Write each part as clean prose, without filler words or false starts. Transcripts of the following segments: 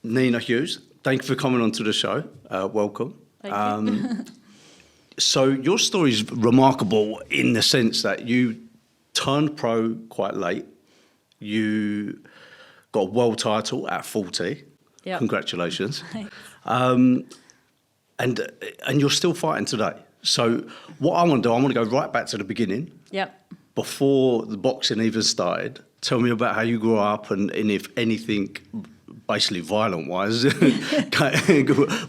Nina Hughes, thank you for coming onto the show. Welcome. Thank you. So your story is remarkable in the sense that you turned pro quite late. You got a world title at 40. Yep. Congratulations. Thanks. And you're still fighting today. So what I want to do, I want to go right back to the beginning. Yep. Before the boxing even started. Tell me about how you grew up and if anything, basically violent-wise,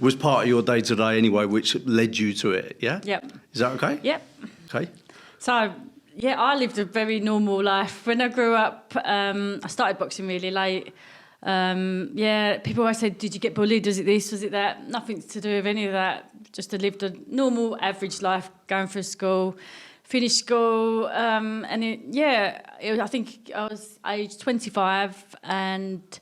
was part of your day-to-day anyway, which led you to it, yeah? Yep. Is that okay? Yep. Okay. So, yeah, I lived a very normal life. When I grew up, I started boxing really late. People always said, did you get bullied? Was it this? Was it that? Nothing to do with any of that. Just I lived a normal, average life, going through school, finished school, I think I was age 25 and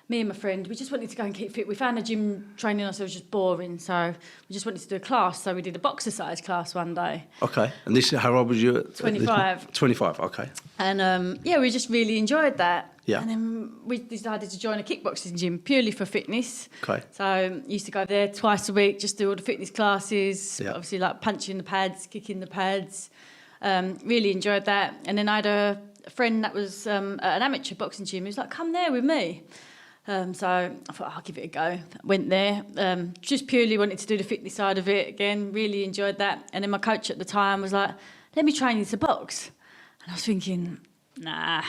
me and my friend, we just wanted to go and keep fit. We found a gym training ourselves just boring, so we just wanted to do a class. So we did a boxercise class one day. Okay. And this, how old was you? 25. 25, okay. And we just really enjoyed that. Yeah. And then we decided to join a kickboxing gym purely for fitness. Okay. So used to go there twice a week, just do all the fitness classes, Yeah. obviously like punching the pads, kicking the pads. Really enjoyed that. And then I had a friend that was at an amateur boxing gym. He was like, come there with me. So I thought, I'll give it a go. Went there, just purely wanted to do the fitness side of it again, really enjoyed that. And then my coach at the time was like, let me train you to box. And I was thinking, nah,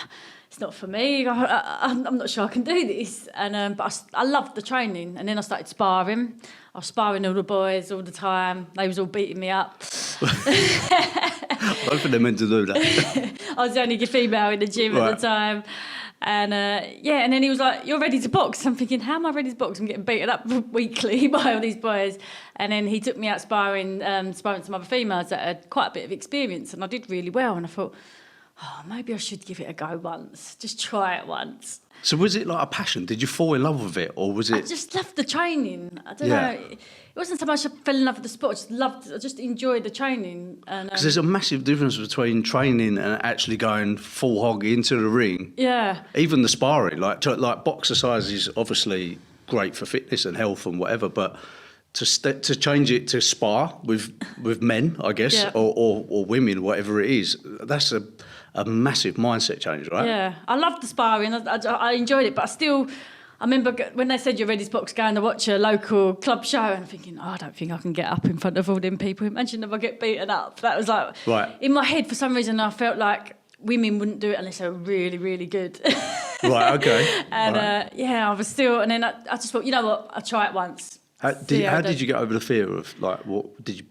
it's not for me. I'm not sure I can do this. And but I loved the training. And then I started sparring. I was sparring all the boys all the time. They was all beating me up. I don't think they're meant to do that. I was the only female in the gym at the time. And and then he was like, you're ready to box. I'm thinking, how am I ready to box? I'm getting beaten up weekly by all these boys. And then he took me out sparring some other females that had quite a bit of experience. And I did really well. And I thought, maybe I should give it a go once. Just try it once. So was it like a passion? Did you fall in love with it, or was it? I just loved the training. I don't know. It wasn't so much I fell in love with the sport. I just enjoyed the training. Because there's a massive difference between training and actually going full hog into the ring. Yeah. Even the sparring, like boxercise is obviously great for fitness and health and whatever, but to change it to spar with men, I guess, or women, whatever it is, that's a massive mindset change, right? Yeah, I loved the sparring. I enjoyed it, but I remember when they said you're ready to box, going to watch a local club show, and I'm thinking, I don't think I can get up in front of all them people. Imagine if I get beaten up. That was like, in my head, for some reason, I felt like women wouldn't do it unless they were really, really good. Right, okay. And I was still, and then I just thought, you know what, I'll try it once. How did you get over the fear of, what, did you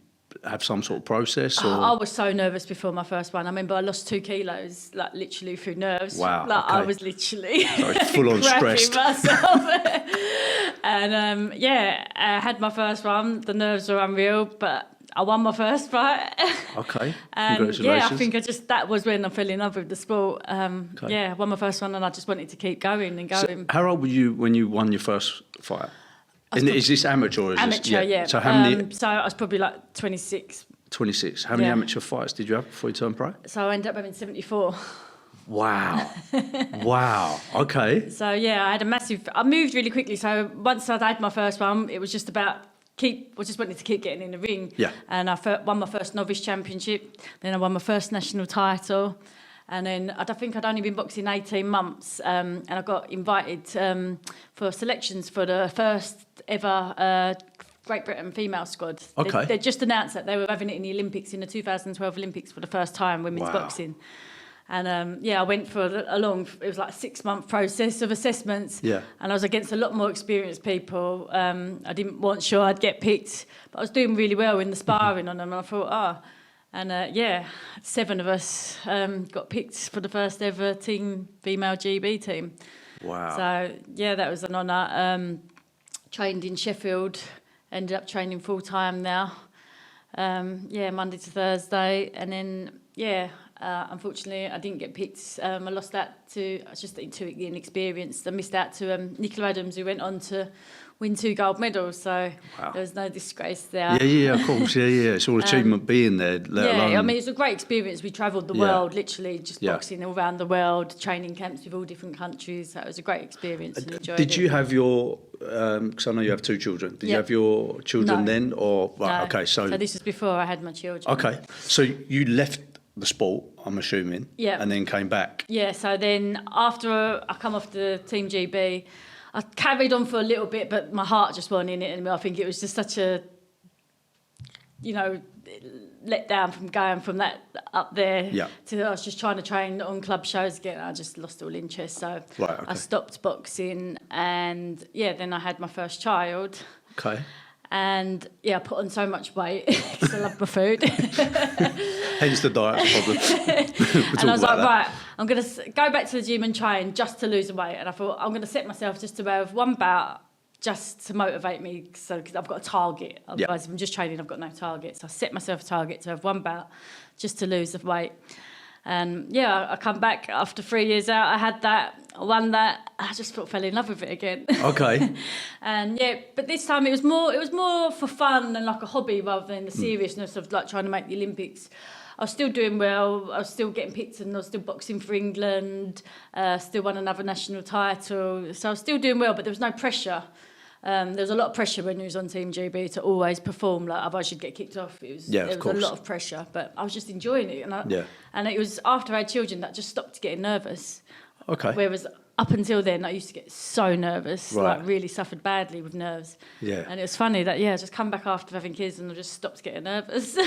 have some sort of process? Or? I was so nervous before my first one. I remember I lost 2 kilos, like literally through nerves. Wow. Like okay. I was literally full on stressed. myself. And I had my first one. The nerves were unreal, but I won my first fight. Okay. And congratulations. I think that was when I fell in love with the sport. I won my first one, and I just wanted to keep going and going. So how old were you when you won your first fight? Is this amateur? Or is amateur, this, So how many? So I was probably like 26. 26. How many amateur fights did you have before you turned pro? So I ended up having 74. Wow. Wow. Okay. So I had I moved really quickly. So once I'd had my first one, it was just about I just wanted to keep getting in the ring. Yeah. And I won my first novice championship. Then I won my first national title. And then I think I'd only been boxing 18 months, and I got invited for selections for the first ever Great Britain female squad. Okay. They just announced that they were having it in the Olympics, in the 2012 Olympics for the first time, women's boxing. And I went for it was like a 6-month process of assessments. Yeah. And I was against a lot more experienced people. I wasn't sure I'd get picked, but I was doing really well in the sparring on them. And I thought, And 7 of us got picked for the first ever female GB team. Wow. So, that was an honour. Trained in Sheffield, ended up training full-time now. Monday to Thursday. And then, unfortunately, I didn't get picked. I lost that I was just too inexperienced. I missed out to Nicola Adams, who went on to win 2 gold medals, so there was no disgrace there. Yeah, of course, It's all achievement being there, let alone... I mean, it's a great experience. We travelled the world, literally, just boxing all around the world, training camps with all different countries. So it was a great experience and enjoyed it. Did you have your because I know you have 2 children. Did you Yep. have your children No. then, or right? No. Okay, so this was before I had my children. okay, so you left the sport, I'm assuming, Yeah. and then came back. Yeah, so then after I come off the Team GB, I carried on for a little bit, but my heart just wasn't in it anymore. I think it was just such a, let down from going from that up there to I was just trying to train on club shows again. I just lost all interest, so I stopped boxing, and then I had my first child. Okay. And I put on so much weight because I love my food. Hence the diet's problem. And I was like, right, I'm going to go back to the gym and train just to lose weight. And I thought, I'm going to set myself just to have one bout just to motivate me, because I've got a target. Otherwise, if I'm just training, I've got no target. So I set myself a target to have one bout just to lose the weight. And I come back after 3 years out. I had that, I won that. I just fell in love with it again. Okay. And but this time it was more for fun and like a hobby rather than the seriousness of like trying to make the Olympics. I was still doing well. I was still getting picked, and I was still boxing for England. Still won another national title. So I was still doing well, but there was no pressure. There was a lot of pressure when you was on Team GB to always perform, like otherwise you'd get kicked off. There was a lot of pressure, but I was just enjoying it. And it was after I had children that I just stopped getting nervous. Okay. Whereas up until then, I used to get so nervous, like really suffered badly with nerves. Yeah. And it was funny that, I just come back after having kids and I just stopped getting nervous.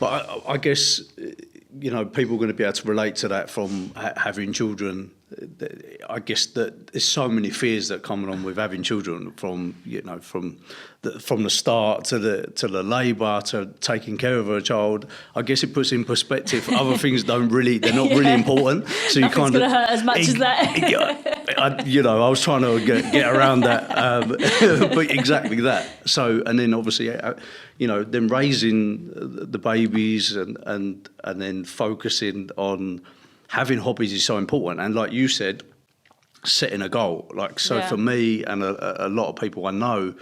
But I guess, people are going to be able to relate to that from having children. I guess that there's so many fears that come along with having children, from the start to the labour to taking care of a child. I guess it puts in perspective other things they're not really important. So you kind of hurt as much as that. I was trying to get around that, but exactly that. So, and then obviously, then raising the babies and then focusing on having hobbies is so important. And like you said, setting a goal. For me and a lot of people I know,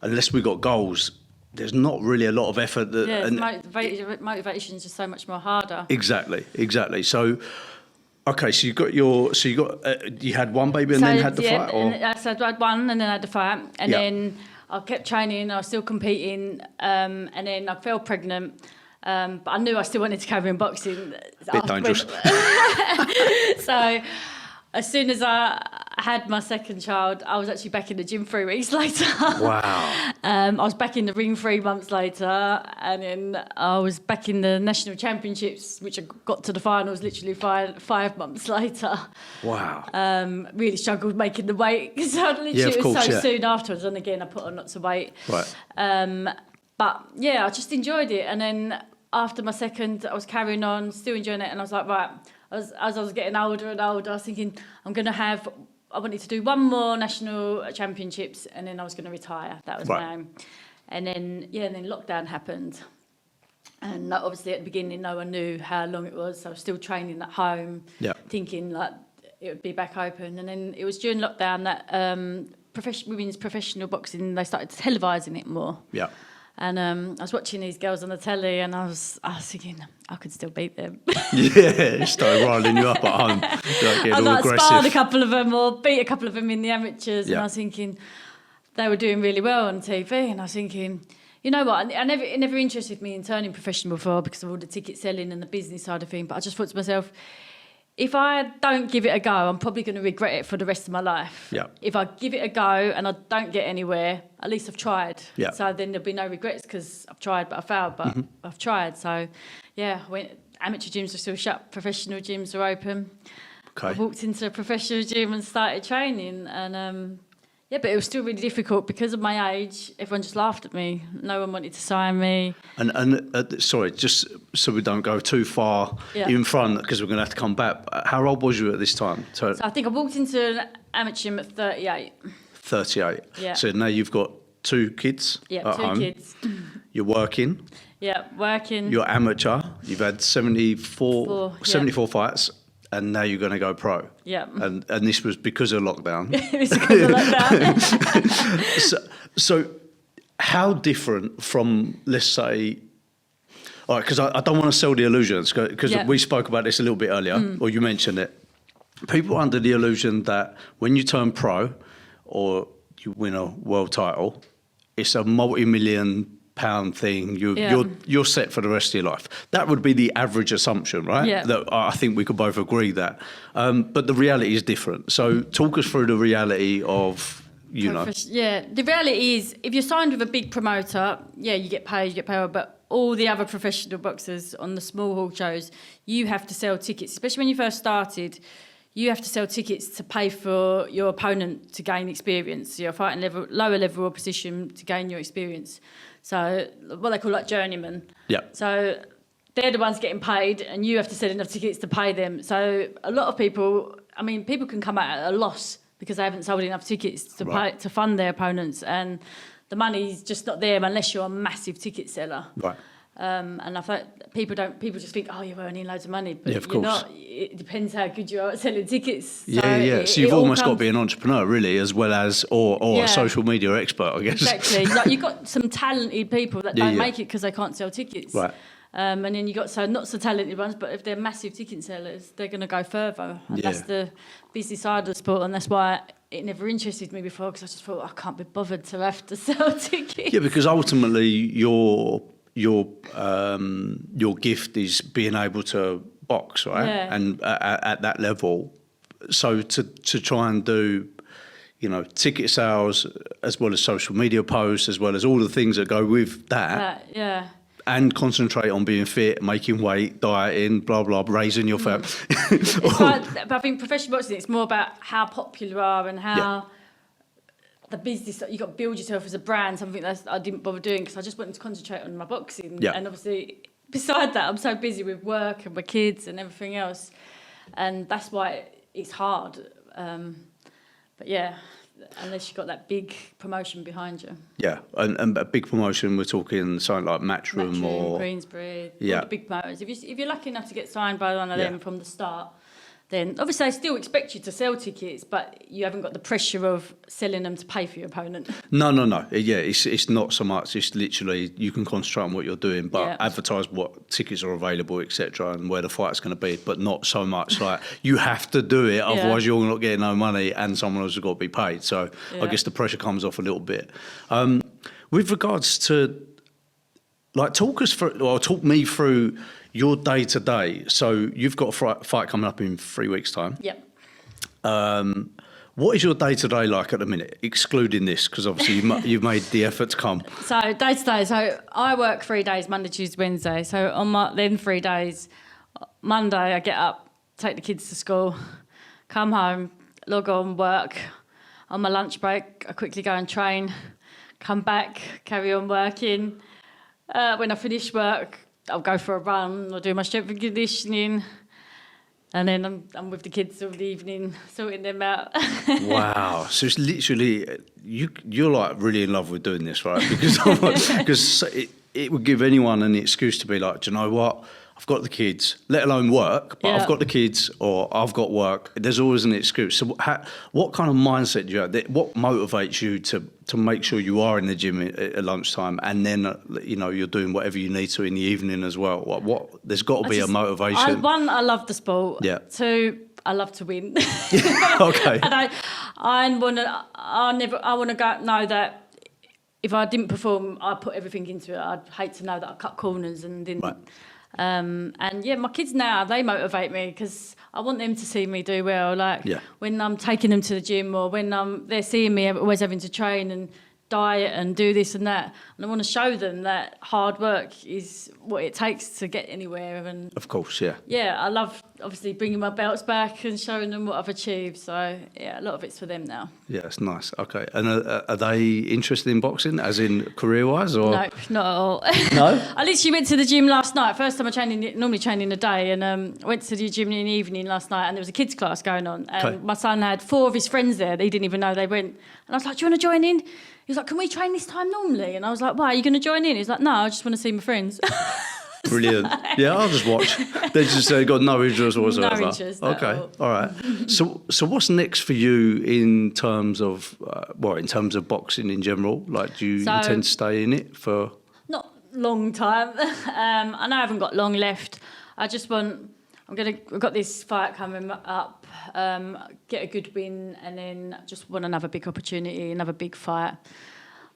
unless we got goals, there's not really a lot of effort. Motivation is just so much more harder. Exactly. So, okay, so you had one baby and then had the fight? Or? So I had one and then I had the fight. And then I kept training, I was still competing, and then I fell pregnant. But I knew I still wanted to carry on boxing. Bit dangerous. So as soon as I had my second child, I was actually back in the gym 3 weeks later. Wow. I was back in the ring 3 months later, and then I was back in the national championships, which I got to the finals literally five months later. Wow. Really struggled making the weight, so it was so soon afterwards, and again I put on lots of weight. Right. But I just enjoyed it, and then after my second, I was carrying on, still enjoying it, and I was like, right. As I was getting older and older, I was thinking I wanted to do one more national championships, and then I was going to retire. That was my aim. And then lockdown happened, and obviously at the beginning no one knew how long it was. So I was still training at home, thinking like it would be back open. And then it was during lockdown that women's professional boxing, they started televising it more. Yeah. And I was watching these girls on the telly, and I was thinking, I could still beat them. Yeah, started riling you up at home. I sparred a couple of them or beat a couple of them in the amateurs, and I was thinking they were doing really well on TV, and I was thinking, you know what, it never interested me in turning professional before because of all the ticket selling and the business side of things, but I just thought to myself, if I don't give it a go, I'm probably going to regret it for the rest of my life. Yeah. If I give it a go and I don't get anywhere, at least I've tried. Yeah. So then there'll be no regrets because I've tried, but I failed, but I've tried. So, amateur gyms are still shut, professional gyms are open. Okay. I walked into a professional gym and started training, and but it was still really difficult because of my age. Everyone just laughed at me. No one wanted to sign me. And sorry, just so we don't go too far in front, because we're going to have to come back. How old was you at this time? So I think I walked into an amateur gym at 38. 38. Yeah. So now you've got 2 kids at home. 2 kids. You're working. Yeah, working. You're amateur. You've had 74 fights. And now you're going to go pro. Yeah. And this was because of lockdown. It was because of lockdown. so how different from, let's say, all right, because I don't want to sell the illusions, because we spoke about this a little bit earlier, or you mentioned it. People are under the illusion that when you turn pro, or you win a world title, it's a multi-million-pound thing. You're set for the rest of your life. That would be the average assumption, right? Yeah. That I think we could both agree that. But the reality is different. So talk us through the reality of, Yeah, the reality is, if you're signed with a big promoter, you get paid, but all the other professional boxers on the small hall shows, you have to sell tickets, especially when you first started. You have to sell tickets to pay for your opponent to gain experience. You're fighting lower level opposition to gain your experience. So what they call like journeymen. Yeah. So they're the ones getting paid, and you have to sell enough tickets to pay them. So a lot of people, people can come out at a loss because they haven't sold enough tickets to pay, to fund their opponents, and the money's just not there unless you're a massive ticket seller. Right. And I thought people just think, oh, you're earning loads of money, but of you're course. not. It depends how good you are at selling tickets. So you've almost got to be an entrepreneur, really, as well as or a social media expert, I guess. Exactly. Like, you've got some talented people that don't make it because they can't sell tickets. Right. And then you got not so talented ones, but if they're massive ticket sellers, they're going to go further. And that's the business side of the sport, and that's why it never interested me before, because I just thought I can't be bothered to have to sell tickets. Yeah, because ultimately your gift is being able to box, right? Yeah. And at that level, so to try and do, ticket sales as well as social media posts, as well as all the things that go with that. Yeah. And concentrate on being fit, making weight, dieting, blah, blah, raising your fat. But I think professional boxing, it's more about how popular you are and how the business, you've got to build yourself as a brand, something that I didn't bother doing because I just wanted to concentrate on my boxing. Yeah. And obviously, beside that, I'm so busy with work and my kids and everything else. And that's why it's hard. But yeah, unless you've got that big promotion behind you. Yeah, and a big promotion, we're talking something like Matchroom or Queensbury, all the big promoters. If you're lucky enough to get signed by one of them from the start, then obviously they still expect you to sell tickets, but you haven't got the pressure of selling them to pay for your opponent. No. Yeah, it's not so much. It's literally you can concentrate on what you're doing, but advertise what tickets are available, etc., and where the fight's going to be. But not so much like you have to do it, otherwise you're not getting no money, and someone else has got to be paid. So I guess the pressure comes off a little bit. With regards to talk me through your day to day. So you've got a fight coming up in 3 weeks' time. Yep. What is your day to day like at the minute, excluding this? Because obviously you've made the effort to come. So day to day. So I work 3 days: Monday, Tuesday, Wednesday. So on then 3 days, Monday I get up, take the kids to school, come home, log on, work. On my lunch break, I quickly go and train, come back, carry on working. When I finish work, I'll go for a run, I'll do my strength and conditioning, and then I'm with the kids all the evening, sorting them out. Wow. So it's literally, you're like really in love with doing this, right? Because it would give anyone an excuse to be like, do you know what? I've got the kids, let alone work, but I've got the kids or I've got work. There's always an excuse. So what kind of mindset do you have? What motivates you to make sure you are in the gym at lunchtime and then, you're doing whatever you need to in the evening as well? There's got to be a motivation. One, I love the sport. Yeah. Two, I love to win. Okay. And I want to know that if I didn't perform, I put everything into it. I'd hate to know that I cut corners and didn't. Right. My kids now, they motivate me because I want them to see me do well. When I'm taking them to the gym or when they're seeing me always having to train and diet and do this and that, and I want to show them that hard work is what it takes to get anywhere. And of course, I love obviously bringing my belts back and showing them what I've achieved. So a lot of it's for them now. Yeah, it's nice. Okay, and are they interested in boxing, as in career-wise, or no, not at all. No. I literally went to the gym last night. First time I normally train in the day, and went to the gym in the evening last night, and there was a kids class going on, and my son had 4 of his friends there. They didn't even know they went, and I was like, "Do you want to join in?" He was like, "Can we train this time normally?" And I was like, "Why, are you going to join in?" He's like, "No, I just want to see my friends." Brilliant. Yeah, I'll just watch. They just got no interest whatsoever. No interest. Okay, all right. So what's next for you in terms of boxing in general? Like, do you intend to stay in it for? Not long time. I know I haven't got long left. I I've got this fight coming up, get a good win, and then just want another big opportunity, another big fight.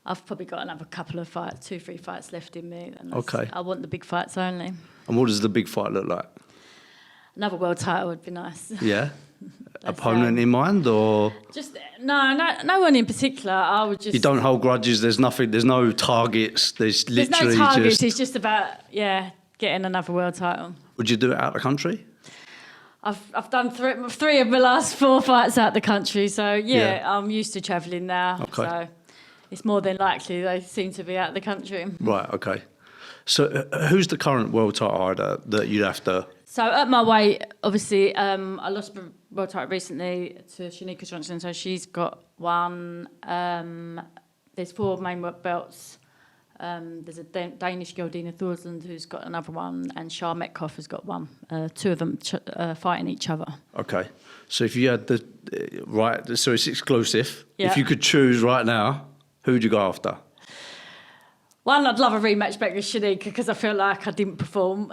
I've probably got another couple of fights, 2-3 fights left in me. And Okay. I want the big fights only. And what does the big fight look like? Another world title would be nice. Yeah? Opponent in mind, or? Just no one in particular. I would just. You don't hold grudges, there's no targets, there's literally no targets, just... it's just about, getting another world title. Would you do it out of the country? I've done three of my last 4 fights out the country, so I'm used to travelling now. Okay. So it's more than likely they seem to be out of the country. Right, okay. So who's the current world title holder that you'd have to... So at my weight, obviously, I lost my world title recently to Cherneka Johnson, so she's got one. There's 4 main belts. There's a Danish girl, Nina Hughes, who's got another one, and Shah Metcalf has got one. 2 of them fighting each other. Okay. So if you had the... right, so it's exclusive. Yeah. If you could choose right now, who'd you go after? One, I'd love a rematch back with Cherneka because I feel like I didn't perform.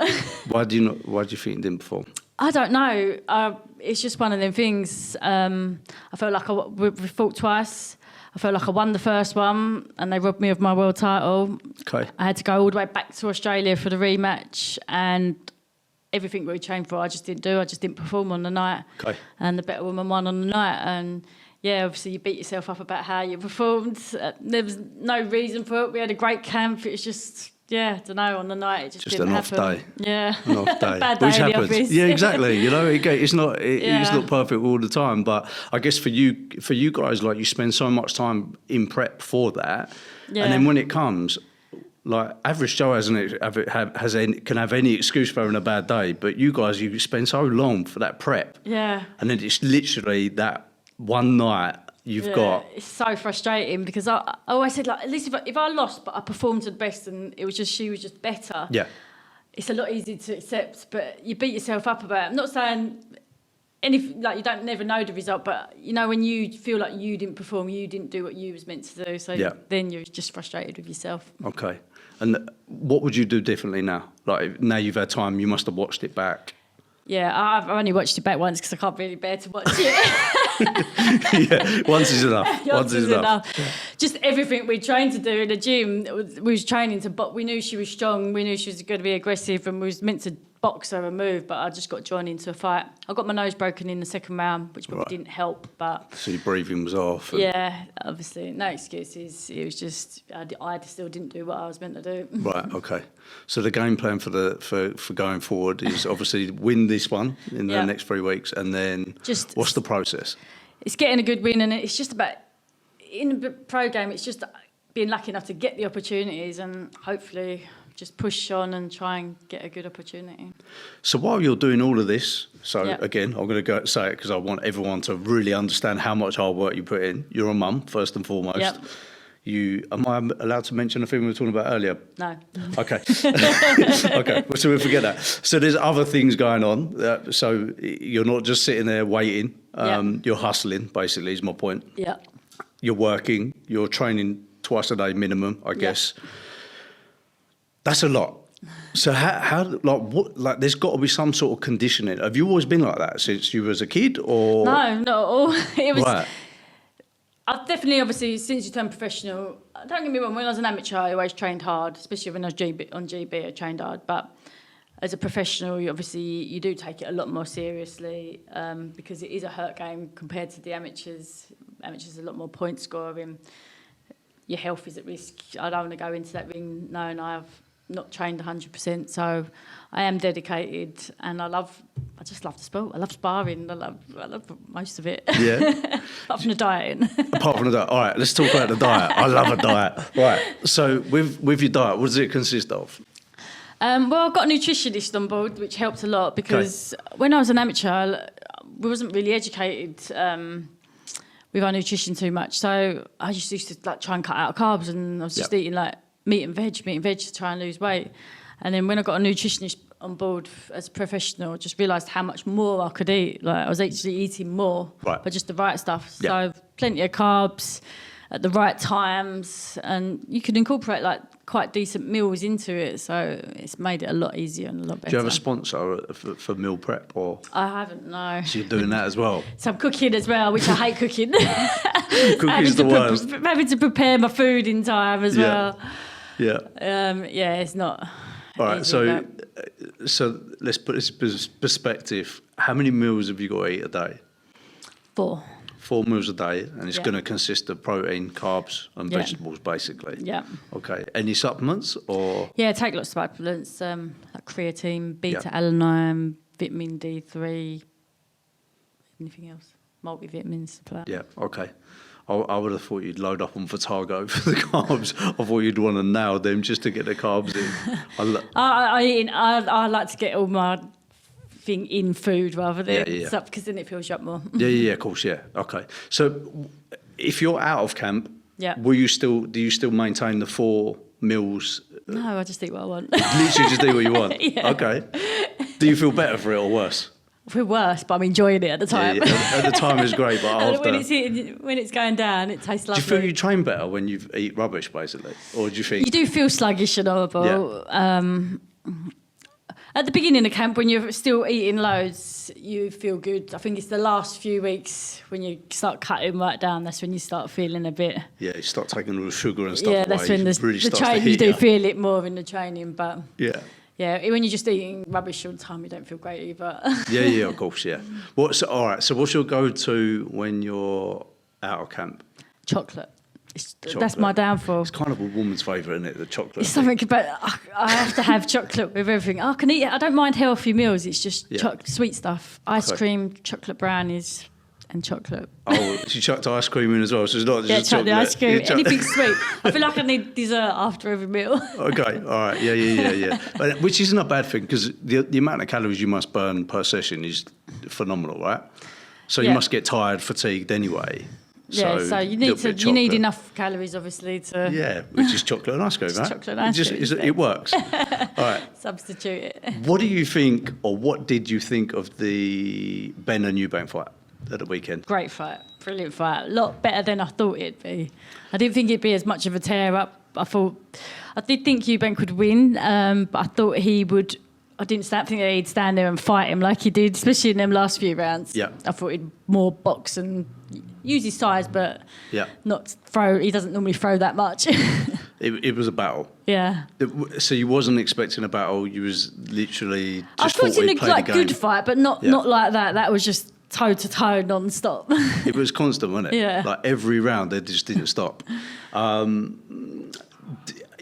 Why do you think you didn't perform? I don't know. It's just one of them things. I felt like we fought twice. I felt like I won the first one and they robbed me of my world title. Okay. I had to go all the way back to Australia for the rematch, and everything we trained for I just didn't do. I just didn't perform on the night. Okay. And the better woman won on the night. And yeah, obviously you beat yourself up about how you performed. There was no reason for it. We had a great camp. It was just, I don't know, on the night it just didn't happen. Just an off day. Yeah. An off day. Bad day Which in the happens. office. Yeah, exactly. You know, it's not perfect all the time, but I guess for you guys, like, you spend so much time in prep for that, and then when it comes, like, average Joe can have any excuse for having a bad day, but you guys, you spend so long for that prep. Yeah. And then it's literally that one night you've got. It's so frustrating because I always said, like, at least if I lost, but I performed to the best and she was just better. Yeah. It's a lot easier to accept, but you beat yourself up about it. I'm not saying you don't never know the result, but you know, when you feel like you didn't perform, you didn't do what you was meant to do, so then you're just frustrated with yourself. Okay. And what would you do differently now? Like, now you've had time, you must have watched it back. Yeah, I've only watched it back once because I can't really bear to watch it. Yeah, once is enough. Once is enough. Yeah. Just everything we trained to do in the gym, we was training to, but we knew she was strong, we knew she was going to be aggressive, and we was meant to box her and move, but I just got drawn into a fight. I got my nose broken in the second round, which probably didn't help, but... So your breathing was off. Yeah, obviously, no excuses. It was just, I still didn't do what I was meant to do. Right, okay. So the game plan for going forward is obviously win this one in the next 3 weeks, and then what's the process? It's getting a good win, and it's just about, in the pro game, it's just being lucky enough to get the opportunities and hopefully just push on and try and get a good opportunity. So while you're doing all of this, again, I'm going to go say it because I want everyone to really understand how much hard work you put in. You're a mum, first and foremost. Yep. Am I allowed to mention the thing we were talking about earlier? No. Okay. Okay, so we'll forget that. So there's other things going on. So you're not just sitting there waiting. You're hustling, basically, is my point. Yeah. You're working. You're training twice a day minimum, I guess. That's a lot. So there's got to be some sort of conditioning. Have you always been like that since you was a kid, or? No, not at all. It was. Right. I've definitely, obviously, since you turned professional, don't get me wrong, when I was an amateur, I always trained hard, especially when I was on GB, I trained hard. But as a professional, you do take it a lot more seriously because it is a hurt game compared to the amateurs. Amateurs are a lot more point scoring. Your health is at risk. I don't want to go into that ring knowing I've not trained 100%, so I am dedicated, and I just love the sport. I love sparring. I love most of it. Yeah. Apart from the dieting. Apart from the diet. All right, let's talk about the diet. I love a diet. Right. So with your diet, what does it consist of? Well, I've got a nutritionist on board, which helped a lot because when I was an amateur, we wasn't really educated with our nutrition too much. So I just used to try and cut out carbs, and I was just eating meat and veg to try and lose weight. And then when I got a nutritionist on board as a professional, I just realised how much more I could eat. Like, I was actually eating more, but just the right stuff. So plenty of carbs, at the right times, and you can incorporate like quite decent meals into it, so it's made it a lot easier and a lot better. Do you have a sponsor for meal prep, or? I haven't, no. So you're doing that as well? So I'm cooking as well, which I hate cooking. Cooking's the worst. Having to prepare my food in time as well. Yeah. It's not. All right, easy, so let's put this in perspective. How many meals have you got to eat a day? 4. 4 meals a day, and it's going to consist of protein, carbs, and vegetables, basically. Yeah. Okay. Any supplements, or? Yeah, take lots of supplements, like creatine, beta-alanine, vitamin D3, anything else, multivitamins, stuff like that. Yeah. Okay. I would have thought you'd load up on Vitargo for the carbs. I thought you'd want to nail them just to get the carbs in. I like to get all my thing in food rather than stuff, because then it fills you up more. Yeah, of course, yeah. Okay. So if you're out of camp, do you still maintain the 4 meals? No, I just eat what I want. Literally just do what you want? Yeah. Okay. Do you feel better for it or worse? I feel worse, but I'm enjoying it at the time. Yeah. At the time it's great, but after... when it's going down, it tastes lovely. Do you feel you train better when you eat rubbish, basically? Or do you think... You do feel sluggish and horrible. Yeah. At the beginning of camp, when you're still eating loads, you feel good. I think it's the last few weeks when you start cutting right down, that's when you start feeling a bit... Yeah, you start taking all the sugar and stuff away. Yeah, that's when the training, you do feel it more in the training, but... Yeah. Yeah, when you're just eating rubbish all the time, you don't feel great either. Yeah, of course, yeah. All right, so what's your go-to when you're out of camp? Chocolate. That's my downfall. It's kind of a woman's favourite, isn't it, the chocolate? It's something about, I have to have chocolate with everything. I can eat it. I don't mind healthy meals. It's just sweet stuff. Ice cream, chocolate brownies, and chocolate. Oh, she chucked ice cream in as well, so it's not just chocolate. The ice cream, anything sweet. I feel like I need dessert after every meal. Okay, all right, yeah. But, which isn't a bad thing, because the amount of calories you must burn per session is phenomenal, right? So you must get tired, fatigued anyway. Yeah, so you need enough calories, obviously, to... Yeah, which is chocolate and ice cream, right? Chocolate and ice cream. It works. All right. Substitute it. What do you think, or what did you think of the Ben and Eubank fight at the weekend? Great fight. Brilliant fight. A lot better than I thought it'd be. I didn't think it'd be as much of a tear-up. I did think Eubank would win, but I thought he would... I didn't think that he'd stand there and fight him like he did, especially in them last few rounds. Yeah. I thought he'd more box and use his size, but not throw. He doesn't normally throw that much. It was a battle. Yeah. So you wasn't expecting a battle. You was literally just I thought it looked like a good game. fight, but not like that. That was just toe to toe, non-stop. It was constant, wasn't it? Yeah. Like every round, they just didn't stop.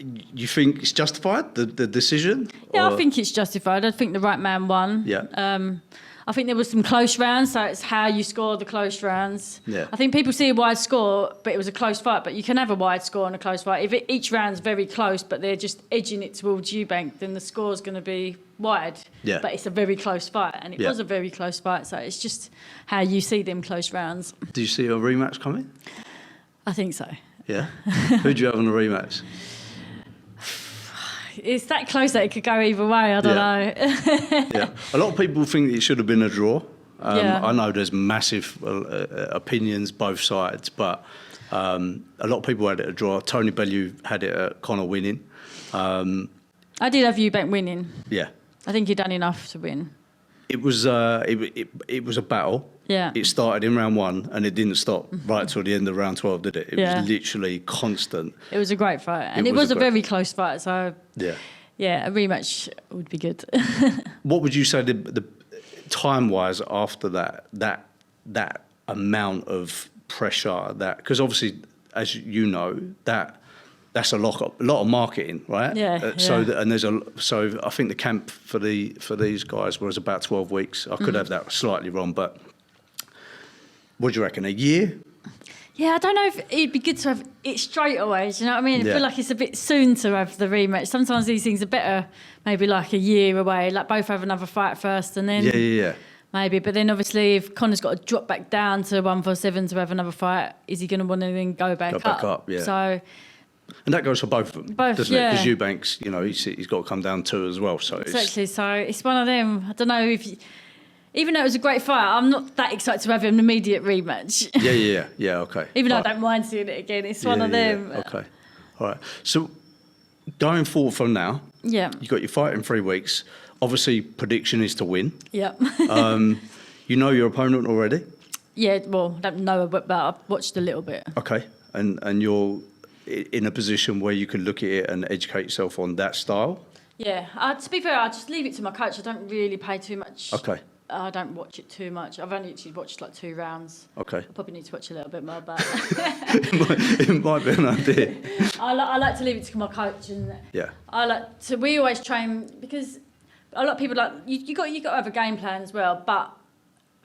You think it's justified, the decision? Yeah, I think it's justified. I think the right man won. Yeah. I think there was some close rounds, so it's how you score the close rounds. Yeah. I think people see a wide score, but it was a close fight. But you can have a wide score and a close fight. If each round's very close, but they're just edging it towards Eubank, then the score's going to be wide. Yeah. But it's a very close fight, and it was a very close fight. So it's just how you see them close rounds. Do you see a rematch coming? I think so. Yeah. Who do you have on the rematch? It's that close that it could go either way. I don't know. Yeah, a lot of people think it should have been a draw. I know there's massive opinions both sides, but a lot of people had it a draw. Tony Bellew had it at Connor winning. I did have Eubank winning. Yeah, I think he'd done enough to win. It was it was a battle. Yeah. It started in round 1 and it didn't stop right till the end of round 12, did it? It was literally constant. It was a great fight, and it was a very close fight. So yeah, a rematch would be good. What would you say the time-wise after that amount of pressure? Because obviously, as you know, that's a lot of marketing, right? Yeah. So I think the camp for these guys was about 12 weeks. I could have that slightly wrong, but what do you reckon? A year? Yeah, I don't know if it'd be good to have it straight away. Do you know what I mean? I feel like it's a bit soon to have the rematch. Sometimes these things are better, maybe like a year away. Like both have another fight first, and then maybe. But then obviously, if Connor's got to drop back down to 147 to have another fight, is he going to want to then go back up? Yeah. So. And that goes for both of them, doesn't it? Because Eubanks, he's got to come down too as well. So exactly. So it's one of them. I don't know if even though it was a great fight, I'm not that excited to have an immediate rematch. Yeah, okay. Even though I don't mind seeing it again, it's one of them. Yeah. Okay, all right. So going forward from now, Yeah. you got your fight in 3 weeks. Obviously, prediction is to win. Yeah. You know your opponent already? Yeah, well, I don't know, but I've watched a little bit. Okay, and you're in a position where you can look at it and educate yourself on that style? Yeah, to be fair, I just leave it to my coach. I don't really pay too much. Okay. I don't watch it too much. I've only actually watched like 2 rounds. Okay. I probably need to watch a little bit more, but it might be an idea. I like to leave it to my coach, and Yeah. we always train, because a lot of people you got to have a game plan as well, but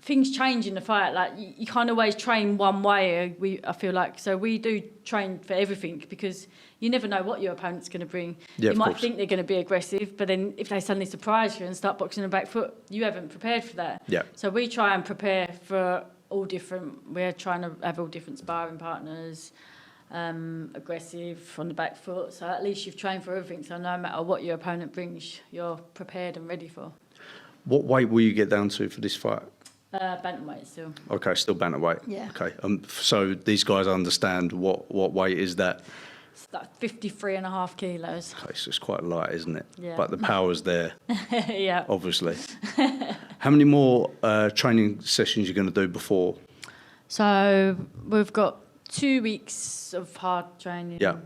things change in the fight. Like you can't always train one way. I feel like, so we do train for everything, because you never know what your opponent's going to bring. Yeah, you might course. think they're going to be aggressive, but then if they suddenly surprise you and start boxing the back foot, you haven't prepared for that. Yeah. So we try and prepare for all different. We're trying to have all different sparring partners, aggressive on the back foot. So at least you've trained for everything. So no matter what your opponent brings, you're prepared and ready for. What weight will you get down to for this fight? Bantamweight still. Okay, still bantamweight. Yeah. Okay. So these guys understand what weight is that? It's like 53.5 kilos. Okay, so it's quite light, isn't it? Yeah. But the power's there, Yeah. obviously. How many more training sessions you're going to do before? So we've got 2 weeks of hard training. Yeah.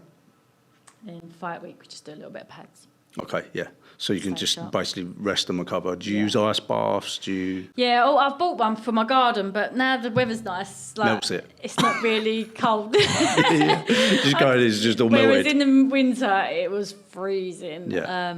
In fight week, we just do a little bit of pads. Okay, yeah. So you can Stay just sharp. basically rest and recover. Do you Yeah. use ice baths? Do you... Yeah, I've bought one for my garden, but now the weather's nice. Like, Melts it. It's not really cold. Yeah. Just go in, it's just all Whereas melted. in the winter, it was freezing. Yeah.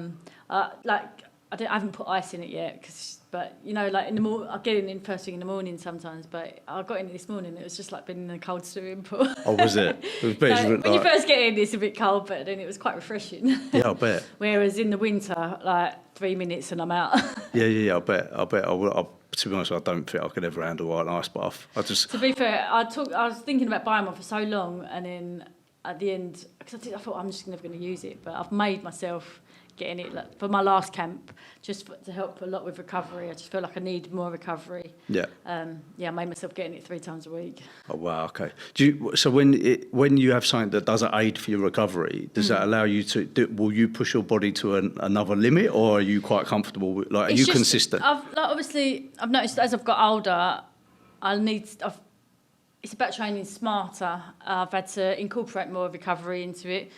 I haven't put ice in it yet, but you know, like in the morning, I get in first thing in the morning sometimes. But I got in it this morning. It was just like being in a cold swimming pool. Oh, was it? It was So basically when you first get in, it's a bit cold, but then it was quite refreshing. Yeah, I bet. Whereas in the winter, like 3 minutes and I'm out. Yeah, I bet. I will. To be honest, I don't think I could ever handle an ice bath. To be fair, I was thinking about buying one for so long, and then at the end, because I thought I'm just never going to use it, but I've made myself getting it like, for my last camp, to help a lot with recovery. I just feel like I need more recovery. Yeah. I made myself getting it 3 times a week. Oh wow. Okay. So when you have something that does aid for your recovery, does that allow you to? Will you push your body to another limit, or are you quite comfortable with? Like, are you consistent? Obviously, I've noticed as I've got older, it's about training smarter. I've had to incorporate more recovery into it.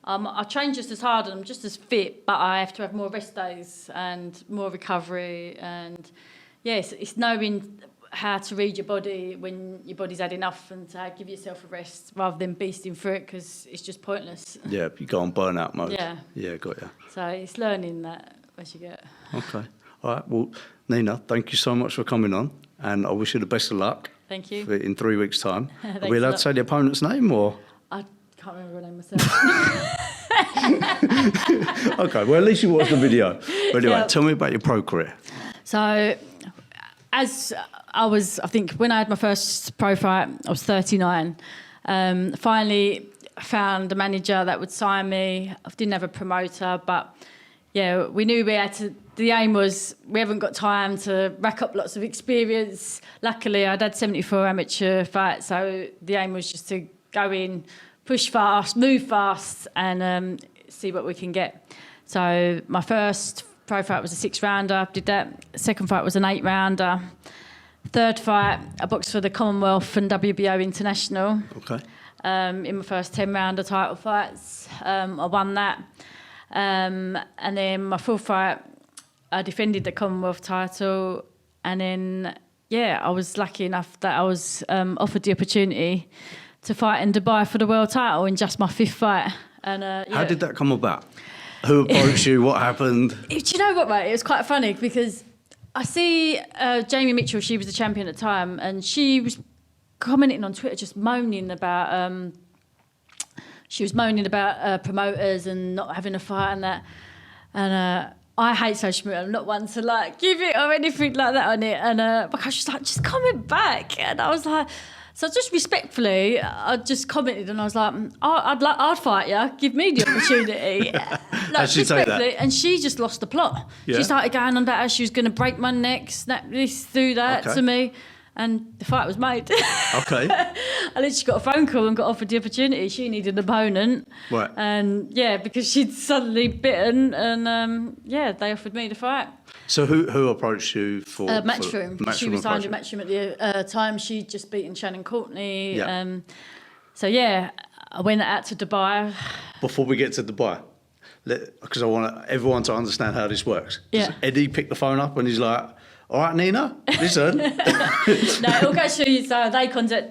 I train just as hard and I'm just as fit, but I have to have more rest days and more recovery. And yes, it's knowing how to read your body when your body's had enough, and to give yourself a rest rather than beasting through it, because it's just pointless. Yeah, you go on burnout mode. Yeah. Yeah, got you. So it's learning that as you get. Okay. All right. Well, Nina, thank you so much for coming on, and I wish you the best of luck. Thank you. In 3 weeks' time. Are Thanks we a allowed lot. to say the opponent's name, or? I can't remember her name myself. Okay, well, at least you watched the video. But anyway, Yeah. tell me about your pro career. So, as I think when I had my first pro fight, I was 39. Finally found a manager that would sign me. I didn't have a promoter, but yeah, we knew we had to. The aim was we haven't got time to rack up lots of experience. Luckily, I'd had 74 amateur fights, so the aim was just to go in, push fast, move fast, and see what we can get. So my first pro fight was a 6-rounder, did that. Second fight was an 8-rounder. Third fight, I boxed for the Commonwealth and WBO International. Okay. In my first 10-rounder title fights. I won that. And then my fourth fight, I defended the Commonwealth title. And then, I was lucky enough that I was offered the opportunity to fight in Dubai for the world title in just my 5th fight. And How did that come about? Who approached you? What happened? Do you know what, mate? It was quite funny because I see Jamie Mitchell, she was the champion at the time, and she was commenting on Twitter just moaning about... she was moaning about promoters and not having a fight and that. And I hate social media. I'm not one to like give it or anything like that on it. And my coach was like, just comment back. And I was like, So just respectfully, I just commented and I was like, I'd fight you. Give me the opportunity. How'd she say that? And she just lost the plot. Yeah. She started going on about how she was going to break my neck, snap this, do that to me. And the fight was made. Okay. I literally got a phone call and got offered the opportunity. She needed an opponent. Right. And because she'd suddenly bitten and they offered me the fight. So who approached you for Matchroom. She was signed with Matchroom at the time. She'd just beaten Shannon Courtney. Yeah. I went out to Dubai. Before we get to Dubai, because I want everyone to understand how this works. Does Eddie pick the phone up and he's like, all right, Nina, listen. No, it'll go through you. So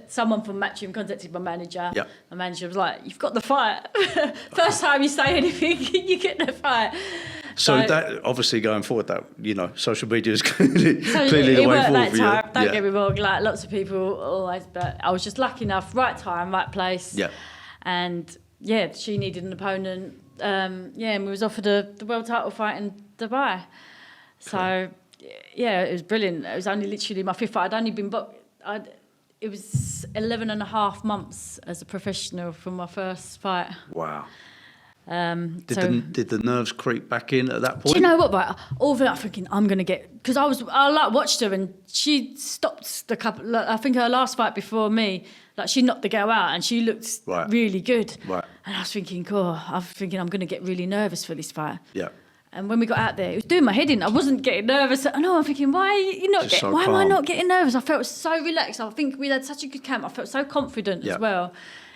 someone from Matchroom contacted my manager. Yeah. My manager was like, you've got the fight. First time you say anything, you get the fight. So that, obviously going forward, that, social media is clearly the way forward for you. Don't get me wrong, like lots of people always, but I was just lucky enough, right time, right place. Yeah. And she needed an opponent. And we was offered the world title fight in Dubai. So, it was brilliant. It was only literally my fifth fight. I'd only been it was 11 and a half months as a professional from my first fight. Wow. Did the nerves creep back in at that point? Do you know what? Right, all of it, I'm thinking I'm gonna get, because I watched her and she stopped the couple. I think her last fight before me, like she knocked the girl out and she looked really good. Right. And I was thinking, I'm gonna get really nervous for this fight. Yeah. And when we got out there, it was doing my head in. I wasn't getting nervous. I know. I'm thinking, why am I not getting nervous? I felt so relaxed. I think we had such a good camp. I felt so confident as well.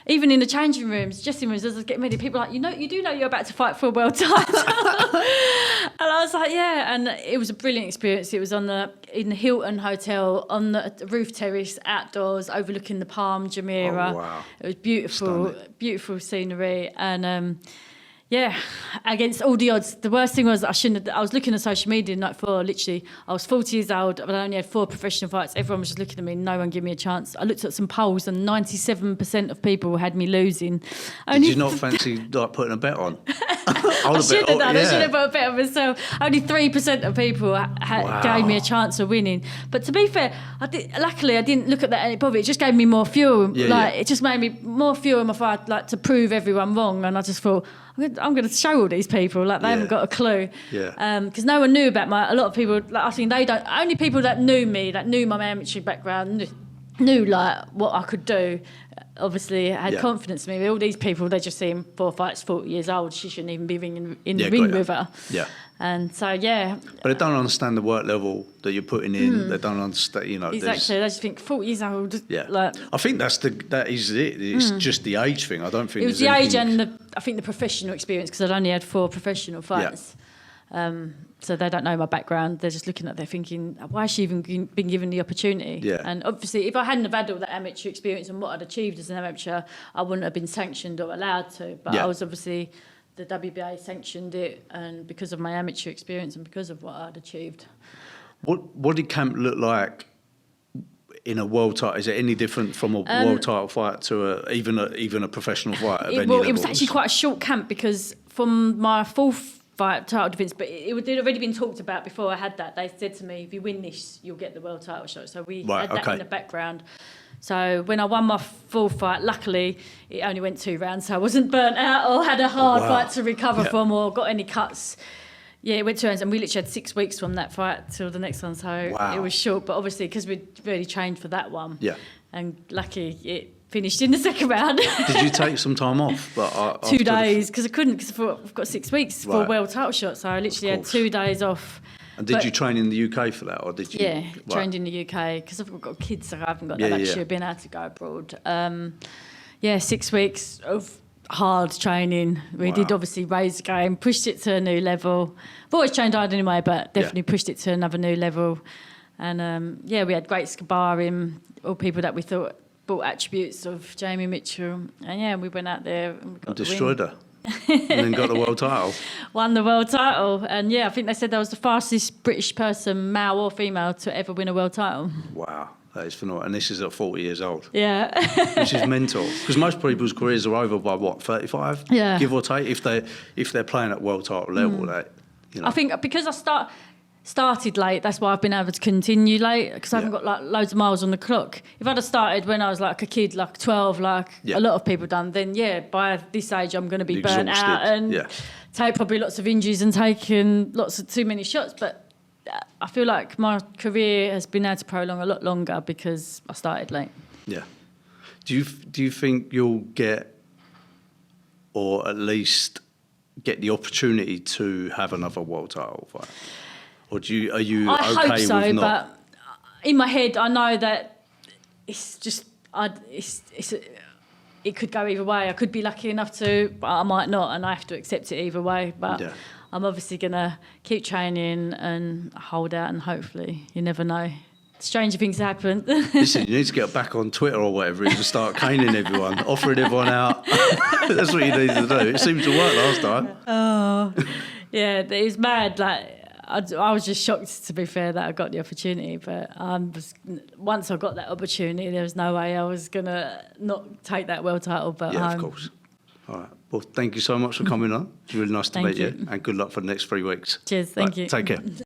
Even in the changing rooms, dressing rooms, as I was getting ready, people were like, you do know you're about to fight for a world title. And I was like, and it was a brilliant experience. It was in the Hilton Hotel, on the roof terrace, outdoors, overlooking the Palm Jumeirah. Oh, wow. It was beautiful, Stunning. Beautiful scenery. And against all the odds. The worst thing was I was looking at social media I was 40 years old, but I only had 4 professional fights. Everyone was just looking at me, no one gave me a chance. I looked at some polls and 97% of people had me losing. Did you not fancy putting a bet on? I should have done. I should have put a bet on myself. Only 3% of people gave me a chance of winning. But to be fair, luckily I didn't look at that any bother. It just gave me more fuel. It just made me more fuel in my fight, to prove everyone wrong. And I just thought, I'm going to show all these people, they haven't got a clue. Yeah. Because no one knew about a lot of people, I think they don't, only people that knew me, that knew my amateur background, knew what I could do, obviously had confidence in me. All these people, they just see him 4 fights, 40 years old, she shouldn't even be in the ring with her. Yeah. And so, But they don't understand the work level that you're putting in. They don't understand, Exactly. They just think 40 years old. Yeah. I think that is it. It's just the age thing. I don't think it was the age and I think the professional experience, because I'd only had 4 professional fights. So they don't know my background. They're just looking at it thinking, why has she even been given the opportunity? Yeah. And obviously, if I hadn't have had all that amateur experience and what I'd achieved as an amateur, I wouldn't have been sanctioned or allowed to. But I was obviously, the WBA sanctioned it, and because of my amateur experience and because of what I'd achieved. What did camp look like in a world title? Is it any different from a world title fight to even a professional fight? It was actually quite a short camp, because from my 4th fight title defence, but it had already been talked about before I had that. They said to me, if you win this, you'll get the world title shot. So we had that in the background. So when I won my 4th fight, luckily it only went 2 rounds, so I wasn't burnt out or had a hard fight to recover from or got any cuts. Yeah, it went 2 rounds, and we literally had 6 weeks from that fight till the next one, so it was short. But obviously, because we'd really trained for that one, and lucky it finished in the 2nd round. Did you take some time off? 2 days, because I couldn't, because I thought I've got 6 weeks for a world title shot, so I literally had 2 days off. And did you train in the UK for that, or did you? Yeah, trained in the UK, because I've got kids, so I haven't got that luxury of being able to go abroad. 6 weeks of hard training. We did obviously raise the game, pushed it to a new level. I've always trained hard anyway, but definitely pushed it to another new level. And we had great sparring, all people that we thought brought attributes of Jamie Mitchell. And we went out there and we got destroyed her. And then got the world title. Won the world title. And I think they said I was the fastest British person, male or female, to ever win a world title. Wow, that is phenomenal. And this is at 40 years old. Yeah. Which is mental. Because most people's careers are over by 35? Yeah. Give or take, if they're playing at world title level. I think because started late. That's why I've been able to continue late, because I haven't got like loads of miles on the clock. If I'd have started when I was like a kid, like 12, like a lot of people done, then by this age I'm going to be burnt out and take probably lots of injuries and taking lots of too many shots. But I feel like my career has been able to prolong a lot longer because I started late. Yeah. Do you think you'll get, or at least get the opportunity to have another world title fight? Or are you I okay hope so, with not? but in my head I know that it's just it could go either way. I could be lucky enough to, but I might not, and I have to accept it either way. But I'm obviously gonna keep training and hold out, and hopefully, you never know, stranger things happen. Listen, you need to get back on Twitter or whatever and just start caning everyone, offering everyone out. That's what you need to do. It seemed to work last time. Oh, yeah, it's mad. Like, I was just shocked, to be fair, that I got the opportunity. But once I got that opportunity, there was no way I was going to not take that world title. But of course. All right. Well, thank you so much for coming on. It's really nice to meet you. And good luck for the next 3 weeks. Cheers. Thank you. Take care.